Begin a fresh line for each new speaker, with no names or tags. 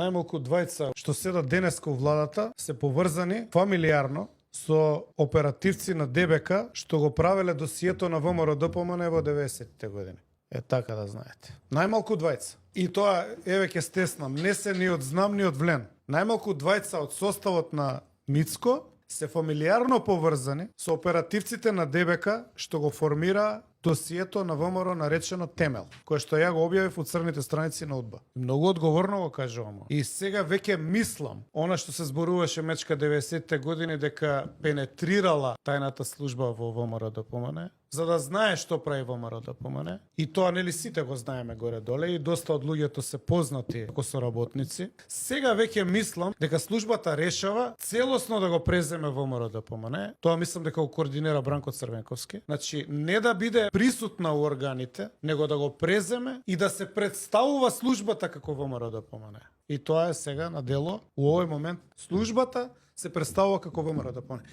Најмалку двајца што седат денеска у владата се поврзани фамилиарно со оперативци на ДБК што го правеле досието на ВМРО ДПМН во 90-те години. Така да знаете. Најмалку двајца. И тоа, еве ќе стеснам, не се ни од знам ни од влен. Најмалку двајца од составот на Мицко се фамилиарно поврзани со оперативците на ДБК што го формира досието на ВМРО наречено Темел, кое што ја го објавив од црните страници на УДБА. Многу одговорно го кажувам. И сега веќе мислам, она што се зборуваше мечка 90-те години дека пенетрирала тајната служба во ВМРО ДПМН, за да знае што прави ВМРО ДПМН. И тоа нели сите го знаеме горе-доле и доста од луѓето се познати како соработници. Сега веќе мислам дека службата решава целосно да го преземе ВМРО ДПМН. Тоа мислам дека го координира Бранко Црвенковски. Значи не да биде присутна у органите, него да го преземе и да се представува службата како ВМРО ДПМН. И тоа е сега на дело. У овој момент службата се представува како ВМРО ДПМН.